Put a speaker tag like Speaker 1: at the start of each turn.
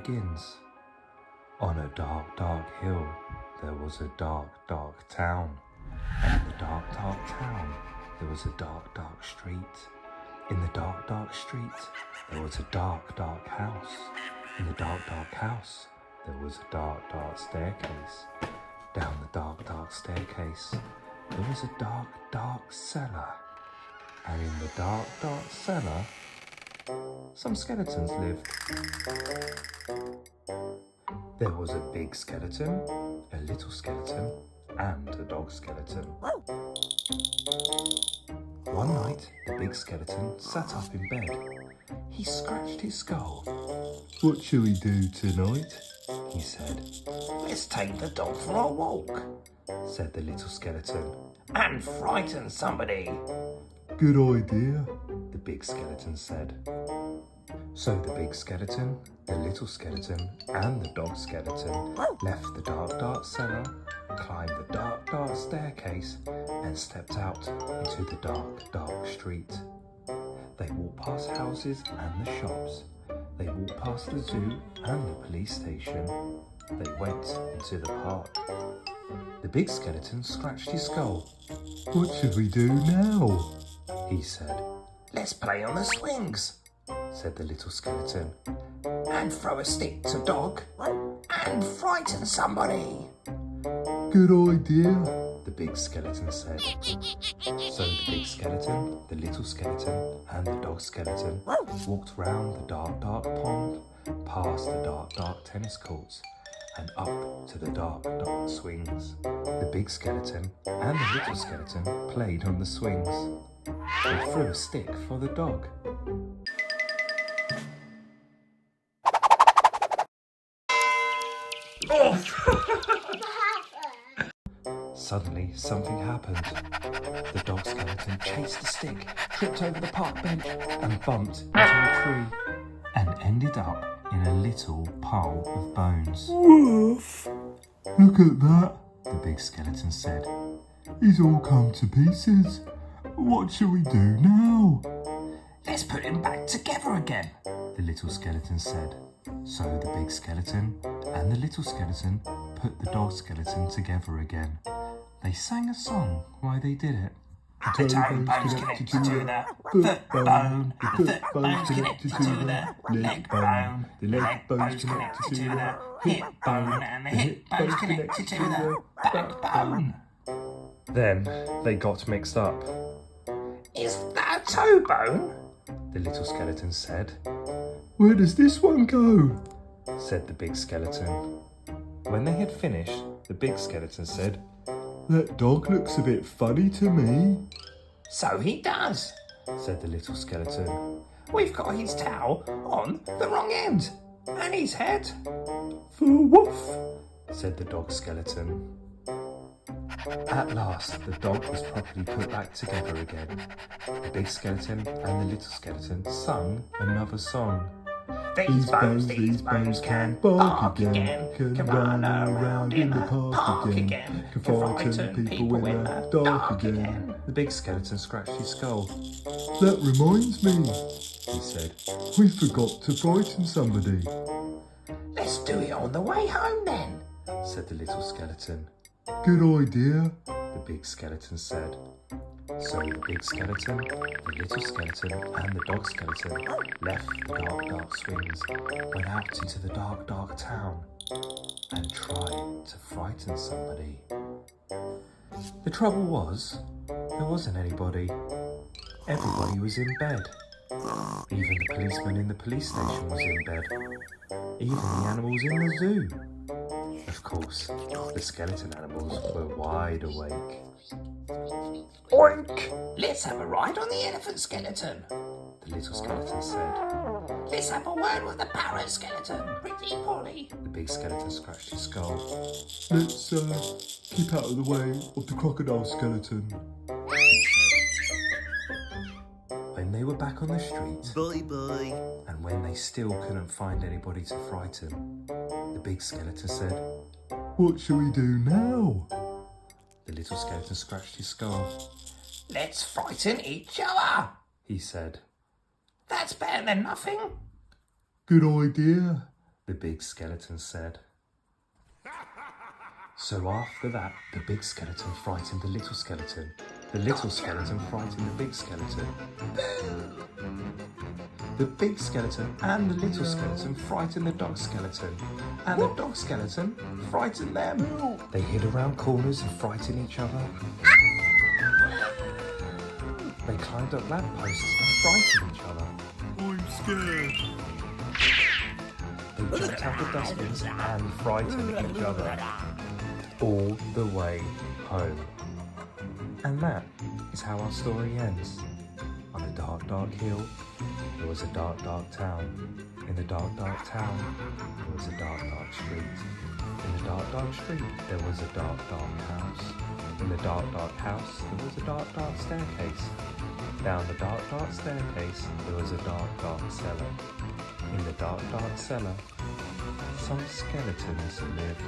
Speaker 1: begins. On a dark, dark hill, there was a dark, dark town. And in the dark, dark town, there was a dark, dark street. In the dark, dark street, there was a dark, dark house. In the dark, dark house, there was a dark, dark staircase. Down the dark, dark staircase, there was a dark, dark cellar. And in the dark, dark cellar, some skeletons lived. There was a big skeleton, a little skeleton, and a dog skeleton. One night, the big skeleton sat up in bed. He scratched his skull. "What shall we do tonight?" he said. "Let's take the dog for a walk," said the little skeleton, "and frighten somebody." "Good idea," the big skeleton said. So the big skeleton, the little skeleton, and the dog skeleton left the dark, dark cellar, climbed the dark, dark staircase, and stepped out into the dark, dark street. They walked past houses and the shops. They walked past the zoo and the police station. They went into the park. The big skeleton scratched his skull. "What should we do now?" he said. "Let's play on the swings," said the little skeleton, "and throw a stick to dog, and frighten somebody." "Good idea," the big skeleton said. So the big skeleton, the little skeleton, and the dog skeleton walked round the dark, dark pond, past the dark, dark tennis courts, and up to the dark, dark swings. The big skeleton and the little skeleton played on the swings. They threw a stick for the dog. Suddenly, something happened. The dog skeleton chased the stick, tripped over the park bench, and bumped into a tree, and ended up in a little pile of bones. "Woof! Look at that," the big skeleton said. "He's all come to pieces. What shall we do now?" "Let's put him back together again," the little skeleton said. So the big skeleton and the little skeleton put the dog skeleton together again. They sang a song while they did it. The toe bone's connected to the foot bone, the foot bone's connected to the leg bone, the leg bone's connected to the hip bone, and the hip bone's connected to the backbone. Then they got mixed up. "Is that a toe bone?" the little skeleton said. "Where does this one go?" said the big skeleton. When they had finished, the big skeleton said, "That dog looks a bit funny to me." "So he does," said the little skeleton. "We've got his tail on the wrong end, and his head." "For woof," said the dog skeleton. At last, the dog was properly put back together again. The big skeleton and the little skeleton sung another song. These bones can bark again, can run around in the park again, can frighten people in the dark again. The big skeleton scratched his skull. "That reminds me," he said. "We forgot to frighten somebody." "Let's do it on the way home then," said the little skeleton. "Good idea," the big skeleton said. So the big skeleton, the little skeleton, and the dog skeleton left the dark, dark swings, went out into the dark, dark town, and tried to frighten somebody. The trouble was, there wasn't anybody. Everybody was in bed. Even the policeman in the police station was in bed. Even the animals in the zoo. Of course, the skeleton animals were wide awake. "Oink! Let's have a ride on the elephant skeleton," the little skeleton said. "Let's have a word with the parrot skeleton, pretty Polly." The big skeleton scratched his skull. "Let's keep out of the way of the crocodile skeleton," he said. When they were back on the street, bye, and when they still couldn't find anybody to frighten, the big skeleton said, "What shall we do now?" The little skeleton scratched his skull. "Let's frighten each other," he said. "That's better than nothing." "Good idea," the big skeleton said. So after that, the big skeleton frightened the little skeleton. The little skeleton frightened the big skeleton. The big skeleton and the little skeleton frightened the dog skeleton. And the dog skeleton frightened them. They hid around corners and frightened each other. They climbed up lampposts and frightened each other.
Speaker 2: I'm scared.
Speaker 1: They jumped out of dustbins and frightened each other. All the way home. And that is how our story ends. On a dark, dark hill, there was a dark, dark town. In the dark, dark town, there was a dark, dark street. In the dark, dark street, there was a dark, dark house. In the dark, dark house, there was a dark, dark staircase. Down the dark, dark staircase, there was a dark, dark cellar. In the dark, dark cellar, some skeletons lived.